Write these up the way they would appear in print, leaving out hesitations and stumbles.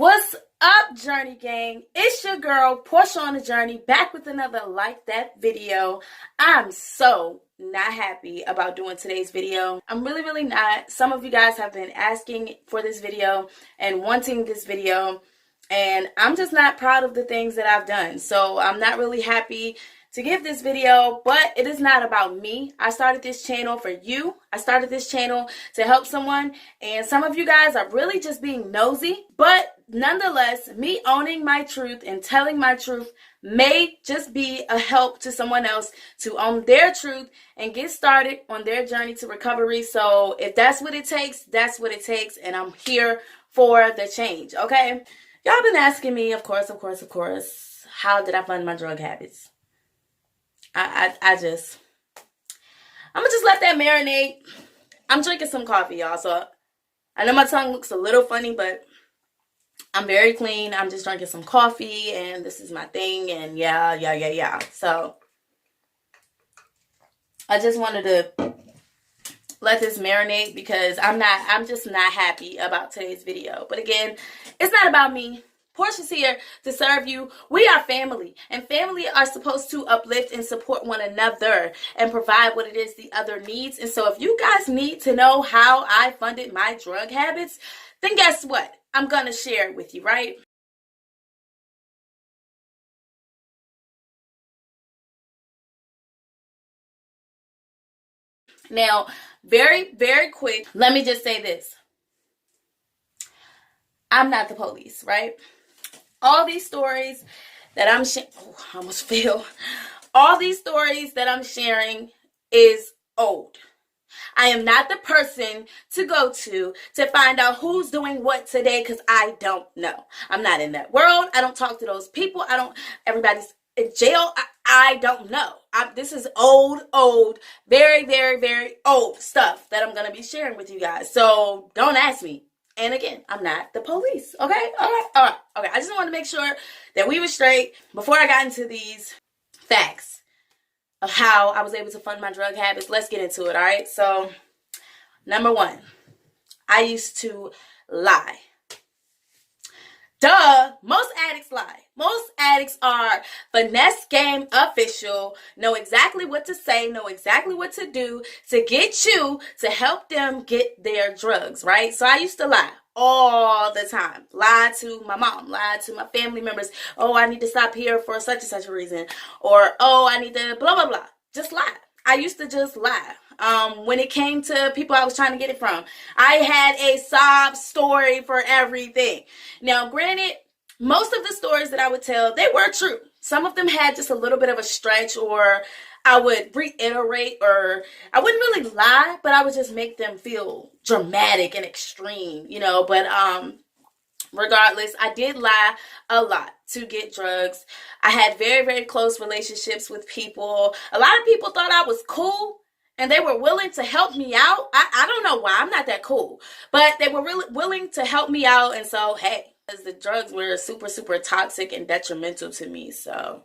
What's up, Journey Gang? It's your girl, Porsha on the Journey, back with another Like That video. I'm so not happy about doing today's video. I'm really not. Some of you guys have been asking for this video and wanting this video, and I'm just not proud of the things that I've done. So I'm not really happy to give this video, but it is not about me. I started this channel for you. I started this channel to help someone, and some of you guys are really just being nosy, but nonetheless, me owning my truth and telling my truth may just be a help to someone else to own their truth and get started on their journey to recovery. So if that's what it takes, that's what it takes, and I'm here for the change, okay? Y'all been asking me, of course, how did I fund my drug habits? I'm gonna just let that marinate. I'm drinking some coffee, y'all, so I know my tongue looks a little funny, but I'm very clean. I'm just drinking some coffee, and this is my thing, and yeah. So I just wanted to let this marinate because I'm just not happy about today's video. But again, it's not about me. Porsha's here to serve you. We are family, and family are supposed to uplift and support one another and provide what it is the other needs. And so if you guys need to know how I funded my drug habits, then guess what? I'm going to share it with you, right? Now, very quick, let me just say this. I'm not the police, right? All these stories that I'm sharing, I almost feel. All these stories that I'm sharing is old. I am not the person to go to find out who's doing what today, because I don't know. I'm not in that world. I don't talk to those people. Everybody's in jail. I don't know. This is old, very old stuff that I'm going to be sharing with you guys. So don't ask me. And again, I'm not the police, okay? All right. Okay, I just want to make sure that we were straight before I got into these facts of how I was able to fund my drug habits. Let's get into it, all right? So, number one, I used to lie. Duh, most addicts lie. Most addicts are finesse game official, know exactly what to say, know exactly what to do to get you to help them get their drugs, right? So I used to lie all the time. Lie to my mom, lie to my family members. Oh, I need to stop here for such and such a reason. Or, oh, I need to blah, blah, blah. Just lie. I used to just lie. When it came to people I was trying to get it from, I had a sob story for everything. Now, granted, most of the stories that I would tell, they were true. Some of them had just a little bit of a stretch, or I would reiterate, or I wouldn't really lie, but I would just make them feel dramatic and extreme, but regardless, I did lie a lot to get drugs. I had very close relationships with people. A lot of people thought I was cool, and they were willing to help me out. I don't know why. I'm not that cool. But they were really willing to help me out. And so, hey, because the drugs were super toxic and detrimental to me. So,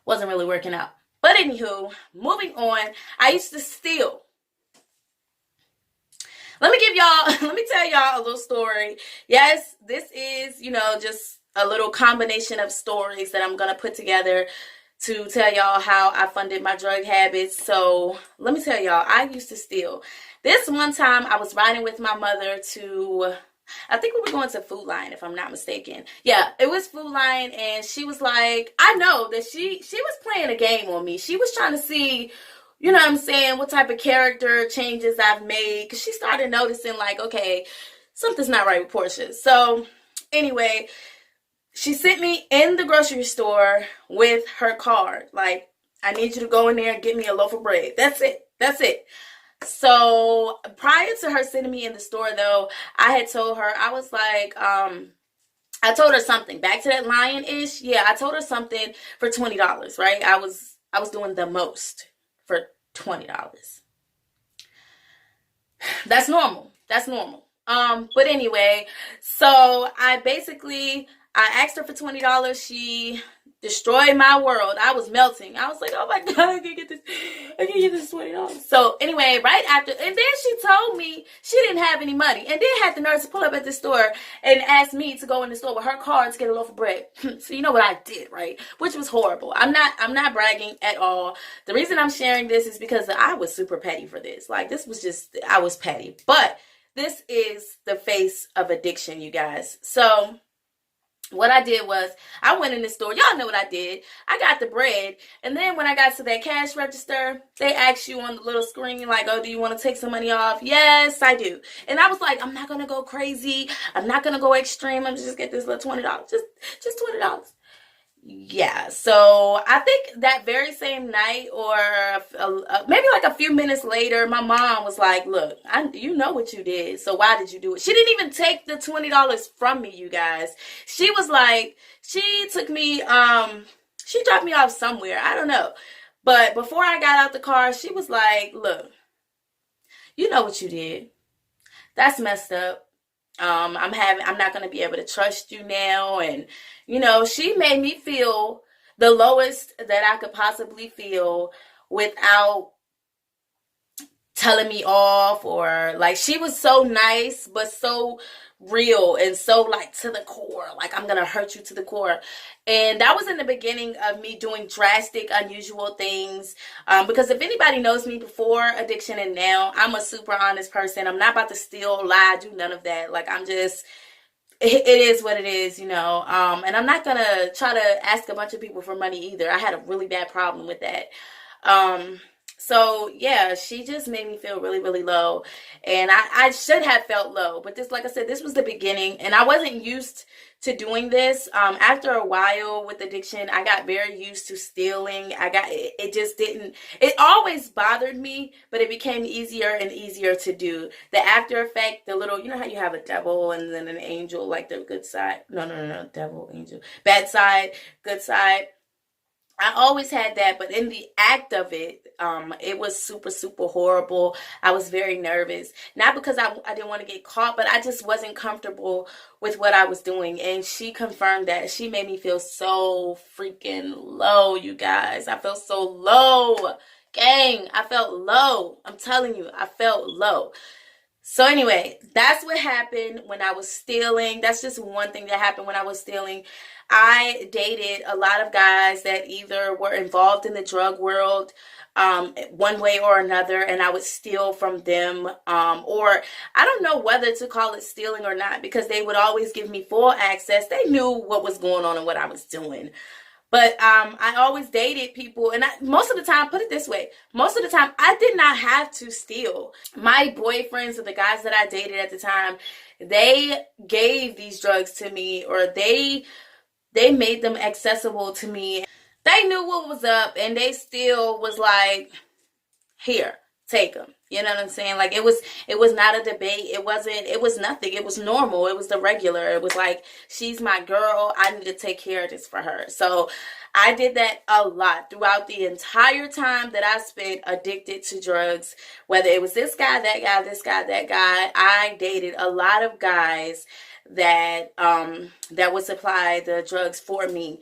wasn't really working out. But anywho, moving on, I used to steal. Let me tell y'all a little story. Yes, this is, just a little combination of stories that I'm going to put together to tell y'all how I funded my drug habits. So let me tell y'all, I used to steal. This one time I was riding with my mother to, I think we were going to Food Lion, if I'm not mistaken. Yeah, it was Food Lion, and she was like, I know that she was playing a game on me. She was trying to see, what type of character changes I've made, because she started noticing, like, okay, something's not right with Porsha. So anyway, she sent me in the grocery store with her card. Like, I need you to go in there and get me a loaf of bread. That's it. So prior to her sending me in the store, though, I had told her, I was like, I told her something. Back to that lion-ish. Yeah, I told her something for $20, right? I was doing the most for $20. That's normal. But anyway, so I basically I asked her for $20. She destroyed my world. I was melting. I was like, oh my God, I can get this. I can get this $20. So anyway, right after, and then she told me she didn't have any money, and then had the nerve to pull up at the store and ask me to go in the store with her card to get a loaf of bread. So you know what I did, right? Which was horrible. I'm not bragging at all. The reason I'm sharing this is because I was super petty for this. Like, this was just, I was petty. But this is the face of addiction, you guys. So what I did was, I went in the store. Y'all know what I did. I got the bread. And then when I got to that cash register, they asked you on the little screen, like, oh, do you want to take some money off? Yes, I do. And I was like, I'm not going to go crazy. I'm not going to go extreme. I'm just get this little $20. Just $20. Yeah, so I think that very same night, or maybe like a few minutes later, my mom was like, look, you know what you did, so why did you do it? She didn't even take the $20 from me, you guys. She was like, she took me, she dropped me off somewhere, I don't know. But before I got out the car, she was like, look, you know what you did. That's messed up. I'm not going to be able to trust you now. And, you know, she made me feel the lowest that I could possibly feel without telling me off, or like, she was so nice, but so real and so like to the core, like, I'm gonna hurt you to the core. And that was in the beginning of me doing drastic, unusual things, because if anybody knows me before addiction and now, I'm a super honest person. I'm not about to steal, lie, do none of that. Like, I'm just, it is what it is, you know. And I'm not gonna try to ask a bunch of people for money either. I had a really bad problem with that. So yeah, she just made me feel really, really low. And I should have felt low, but this, like I said, this was the beginning, and I wasn't used to doing this. After a while with addiction, I got very used to stealing. It just didn't, it always bothered me, but it became easier and easier to do. The after effect, the little, you know how you have a devil and then an angel, like the good side. No, devil, angel, bad side, good side. I always had that, but in the act of it, it was super, super horrible. I was very nervous, not because I didn't want to get caught, but I just wasn't comfortable with what I was doing. And she confirmed that. She made me feel so freaking low, you guys. I felt so low. Gang, I felt low. I'm telling you, I felt low. So anyway, that's what happened when I was stealing. That's just one thing that happened when I was stealing. I dated a lot of guys that either were involved in the drug world, one way or another, and I would steal from them, or I don't know whether to call it stealing or not, because they would always give me full access. They knew what was going on and what I was doing. But I always dated people, and most of the time, put it this way, most of the time, I did not have to steal. My boyfriends, or the guys that I dated at the time, they gave these drugs to me, or they made them accessible to me. They knew what was up, and they still was like, here, take them. You know what I'm saying? Like, it was not a debate. It was nothing. It was normal. It was the regular. It was like, she's my girl. I need to take care of this for her. So I did that a lot throughout the entire time that I spent addicted to drugs. Whether it was this guy, that guy, this guy, that guy, I dated a lot of guys that would supply the drugs for me.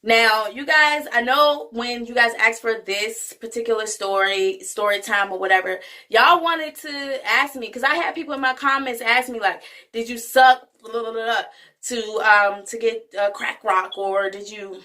Now, you guys, I know when you guys asked for this particular story time or whatever, y'all wanted to ask me, because I had people in my comments ask me, like, did you suck blah, blah, blah, to get crack rock, or did you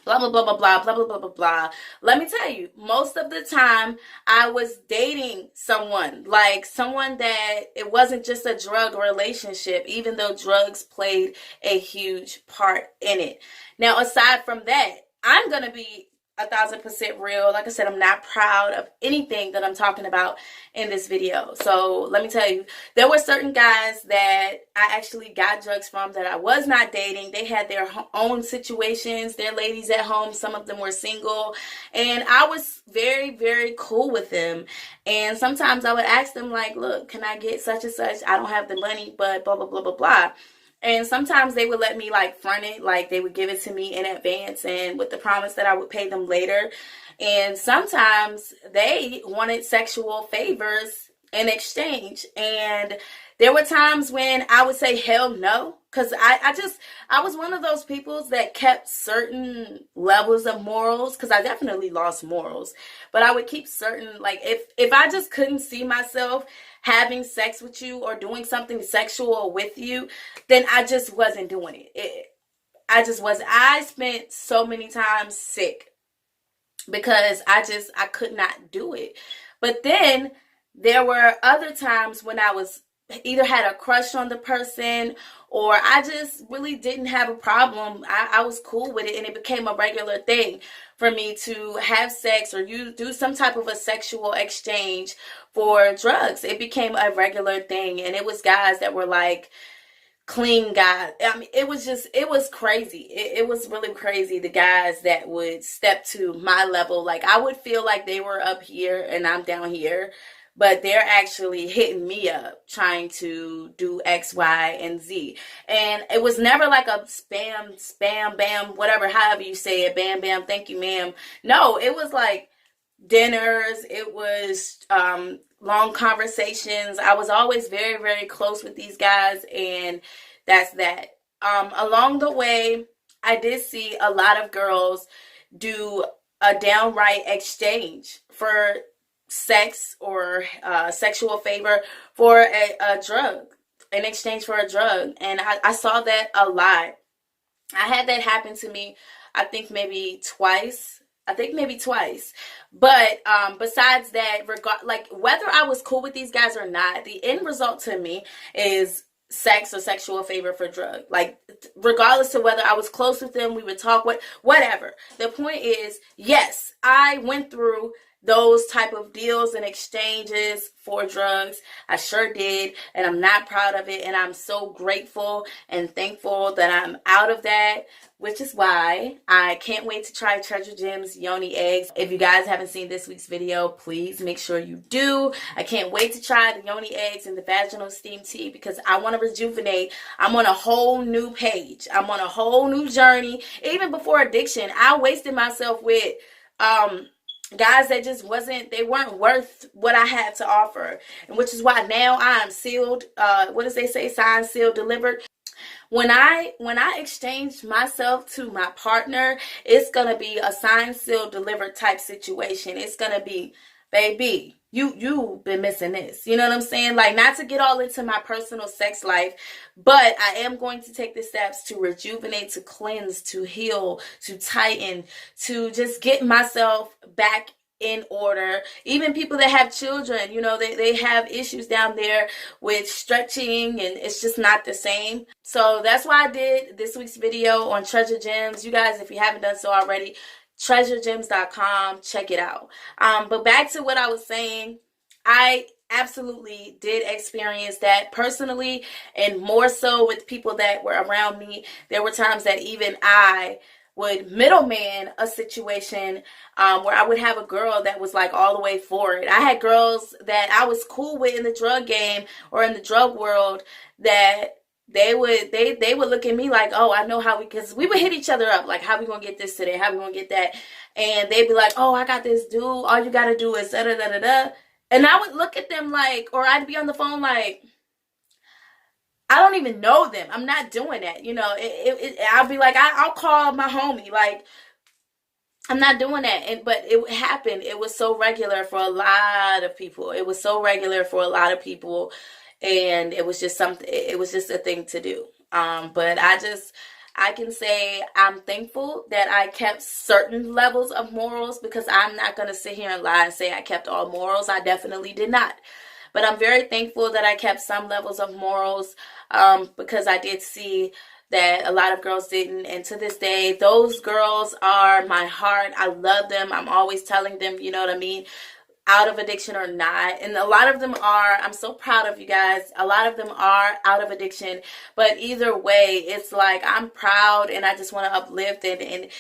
blah, blah, blah, blah, blah, blah, blah, blah, blah, blah. Let me tell you, most of the time I was dating someone that it wasn't just a drug relationship, even though drugs played a huge part in it. Now, aside from that, I'm going to be 1,000% real. Like I said, I'm not proud of anything that I'm talking about in this video. So let me tell you, there were certain guys that I actually got drugs from that I was not dating. They had their own situations, their ladies at home. Some of them were single, and I was very, very cool with them. And sometimes I would ask them, like, look, can I get such and such? I don't have the money, but blah, blah, blah, blah, blah. And sometimes they would let me, like, front it, like they would give it to me in advance and with the promise that I would pay them later. And sometimes they wanted sexual favors in exchange. And there were times when I would say hell no, because I was one of those people that kept certain levels of morals, because I definitely lost morals, but I would keep certain, like, if I just couldn't see myself having sex with you or doing something sexual with you, then I just wasn't doing it. I just was. I spent so many times sick because I could not do it. But then there were other times when I was either had a crush on the person, or I just really didn't have a problem. I was cool with it, and it became a regular thing for me to have sex or you do some type of a sexual exchange for drugs. It became a regular thing, and it was guys that were like clean guys. I mean, it was crazy. It was really crazy. The guys that would step to my level, like I would feel like they were up here and I'm down here, but they're actually hitting me up trying to do X, Y, and Z. And it was never like a spam, bam, whatever, however you say it, bam, bam, thank you, ma'am. No, it was like dinners. It was long conversations. I was always very, very close with these guys, and that's that. Along the way, I did see a lot of girls do a downright exchange for sex or sexual favor for a drug, in exchange for a drug. And I saw that a lot. I had that happen to me, I think maybe twice. But besides that, like whether I was cool with these guys or not, the end result to me is sex or sexual favor for drug. Like regardless of whether I was close with them, we would talk, whatever. The point is, yes, I went through those type of deals and exchanges for drugs. I sure did, and I'm not proud of it, and I'm so grateful and thankful that I'm out of that, which is why I can't wait to try Treasure Gem's yoni eggs. If you guys haven't seen this week's video, please make sure you do. I can't wait to try the yoni eggs and the vaginal steam tea because I want to rejuvenate. I'm on a whole new page. I'm on a whole new journey. Even before addiction, I wasted myself with guys that just weren't worth what I had to offer, and which is why now I am sealed, what does they say, signed, sealed, delivered. When I exchange myself to my partner, it's gonna be a signed, sealed, delivered type situation. It's gonna be, baby, you've been missing this. You know what I'm saying? Like, not to get all into my personal sex life, but I am going to take the steps to rejuvenate, to cleanse, to heal, to tighten, to just get myself back in order. Even people that have children, you know, they have issues down there with stretching, and it's just not the same. So that's why I did this week's video on Treasure Gems. You guys, if you haven't done so already, treasuregems.com, check it out. But back to what I was saying, I absolutely did experience that personally, and more so with people that were around me. There were times that even I would middleman a situation where I would have a girl that was like all the way for it. I had girls that I was cool with in the drug game or in the drug world that they would look at me like, oh, I know how because we would hit each other up, like, how we gonna get this today? How we gonna get that? And they'd be like, oh, I got this dude. All you gotta do is da da da da da. And I would look at them like, or I'd be on the phone like, I don't even know them. I'm not doing that. You know, I'll be like, I'll call my homie. Like, I'm not doing that. But it happened. It was so regular for a lot of people. It was so regular for a lot of people. And it was just something, it was just a thing to do. But I can say I'm thankful that I kept certain levels of morals, because I'm not going to sit here and lie and say I kept all morals. I definitely did not. But I'm very thankful that I kept some levels of morals, because I did see that a lot of girls didn't. And to this day, those girls are my heart. I love them. I'm always telling them, you know what I mean, out of addiction or not. And a lot of them are. I'm so proud of you guys. A lot of them are out of addiction. But either way, it's like I'm proud, and I just want to uplift it. And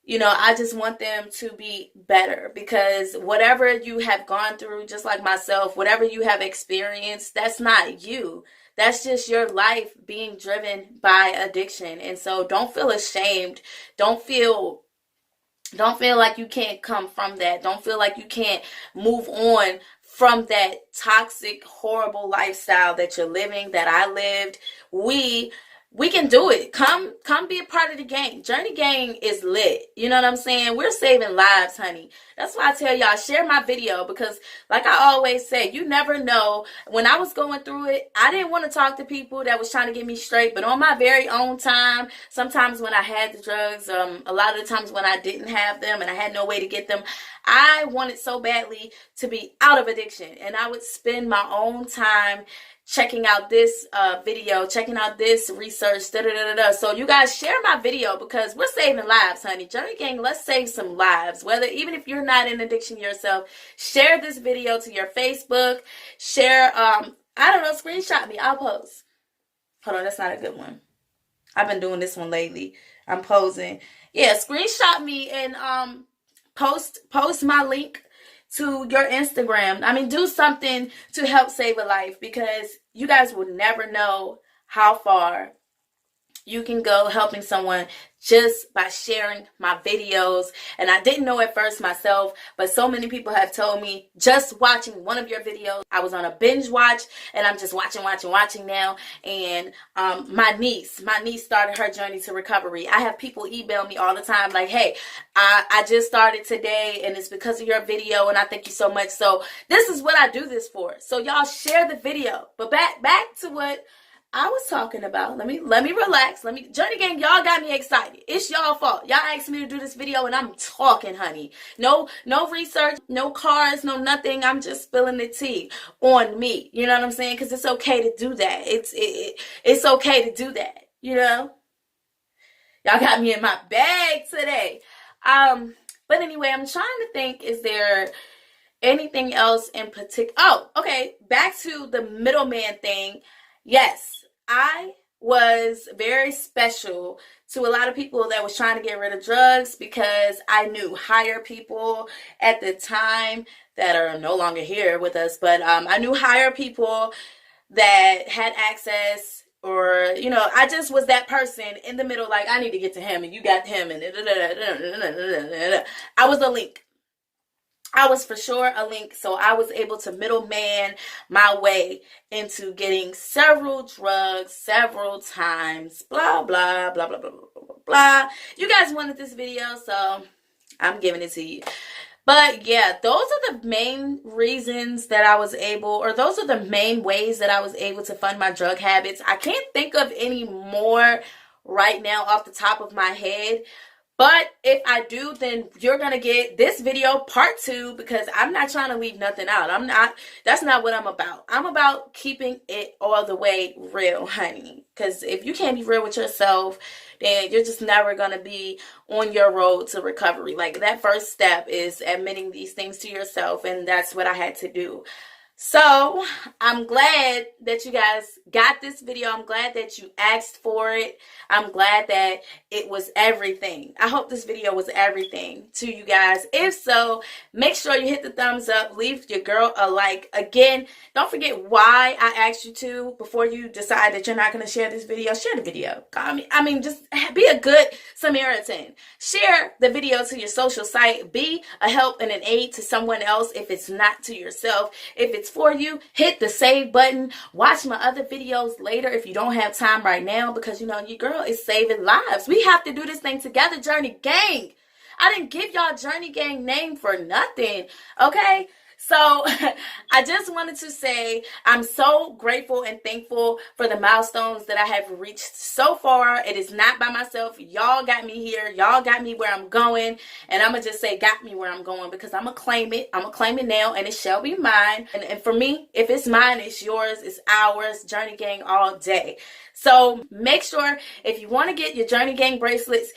you know, I just want them to be better, because whatever you have gone through, just like myself, whatever you have experienced, that's not you. That's just your life being driven by addiction. And so don't feel ashamed. Don't feel like you can't come from that. Don't feel like you can't move on from that toxic, horrible lifestyle that you're living, that I lived. We we can do it. Come be a part of the gang. Journey Gang is lit. You know what I'm saying? We're saving lives, honey. That's why I tell y'all, share my video, because like I always say, you never know. When I was going through it, I didn't want to talk to people that was trying to get me straight, but on my very own time, sometimes when I had the drugs, a lot of the times when I didn't have them and I had no way to get them, I wanted so badly to be out of addiction, and I would spend my own time checking out this video, checking out this research, So you guys share my video, because we're saving lives, honey. Journey Gang, let's save some lives. Whether, even if you're not in addiction yourself, share this video to your Facebook. Share, I don't know, screenshot me. I'll post. Hold on, that's not a good one. I've been doing this one lately. I'm posing. Yeah, screenshot me and post my link to your Instagram. I mean, do something to help save a life, because you guys will never know how far you can go helping someone just by sharing my videos. And I didn't know at first myself, but so many people have told me, just watching one of your videos, I was on a binge watch, and I'm just watching now. And my niece started her journey to recovery. I have people email me all the time like, hey, I just started today, and it's because of your video, and I thank you so much. So this is what I do this for. So y'all share the video. But back to what I was talking about. Let me relax. Journey Gang, y'all got me excited. It's y'all fault. Y'all asked me to do this video, and I'm talking, honey. No research, no cars, no nothing. I'm just spilling the tea on me. You know what I'm saying? Because it's okay to do that. It's okay to do that. You know? Y'all got me in my bag today. But anyway, I'm trying to think, is there anything else in particular? Oh, okay. Back to the middleman thing. Yes, I was very special to a lot of people that was trying to get rid of drugs, because I knew higher people at the time that are no longer here with us, but I knew higher people that had access, or, you know, I just was that person in the middle, like, I need to get to him, and you got him, and I was a link. I was for sure a link, so I was able to middleman my way into getting several drugs several times, blah, blah, blah, blah, blah, blah, blah. You guys wanted this video, so I'm giving it to you. But yeah, those are the main reasons that I was able, or those are the main ways that I was able to fund my drug habits. I can't think of any more right now off the top of my head. But if I do, then you're going to get this video part 2, because I'm not trying to leave nothing out. That's not what I'm about. I'm about keeping it all the way real, honey. Because if you can't be real with yourself, then you're just never going to be on your road to recovery. Like, that first step is admitting these things to yourself, and that's what I had to do. So I'm glad that you guys got this video. I'm glad that you asked for it. I'm glad that it was everything. I hope this video was everything to you guys. If so, make sure you hit the thumbs up. Leave your girl a like. Again, don't forget why I asked you to before you decide that you're not going to share this video. Share the video. I mean, just be a good Samaritan. Share the video to your social site. Be a help and an aid to someone else if it's not to yourself. If it's for you, hit the save button. Watch my other videos later if you don't have time right now, because you know your girl is saving lives. We have to do this thing together, Journey Gang. I didn't give y'all Journey Gang name for nothing, okay? So I just wanted to say I'm so grateful and thankful for the milestones that I have reached so far. It is not by myself. Y'all got me here. Y'all got me where I'm going. And I'm going to just say got me where I'm going, because I'm going to claim it. I'm going to claim it now, and it shall be mine. And for me, if it's mine, it's yours, it's ours. Journey Gang all day. So make sure, if you want to get your Journey Gang bracelets,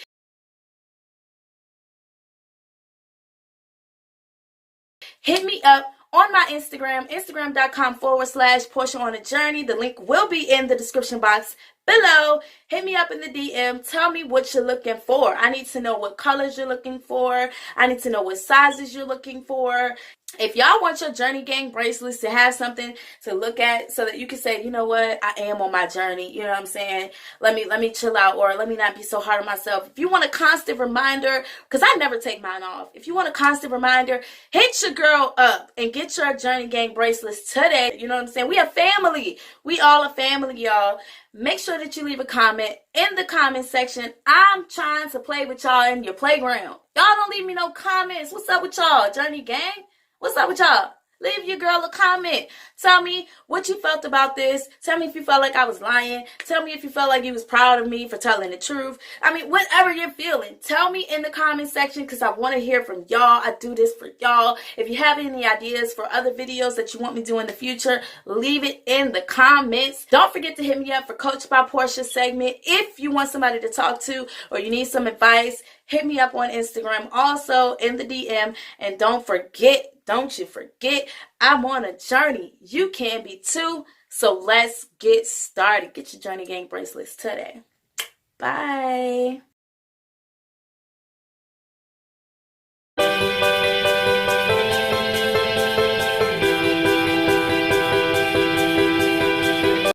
hit me up on my Instagram, instagram.com/Porsha on a journey. The link will be in the description box below. Hit me up in the DM. Tell me what you're looking for. I need to know what colors you're looking for. I need to know what sizes you're looking for. If y'all want your journey gang bracelets to have something to look at so that you can say, you know what, I am on my journey, you know what I'm saying? Let me chill out, or let me not be so hard on myself. If you want a constant reminder, because I never take mine off. If you want a constant reminder, hit your girl up and get your journey gang bracelets today. You know what I'm saying? We a family. We all a family, y'all. Make sure that you leave a comment in the comment section. I'm trying to play with y'all in your playground. Y'all don't leave me no comments. What's up with y'all, journey gang? What's up with y'all? Leave your girl a comment. Tell me what you felt about this. Tell me if you felt like I was lying. Tell me if you felt like you was proud of me for telling the truth. I mean, whatever you're feeling, tell me in the comment section, because I want to hear from y'all. I do this for y'all. If you have any ideas for other videos that you want me to do in the future, leave it in the comments. Don't forget to hit me up for Coach by Porsha segment. If you want somebody to talk to or you need some advice, hit me up on Instagram, also in the DM. And don't you forget, I'm on a journey. You can be too. So let's get started. Get your Journey Gang bracelets today. Bye.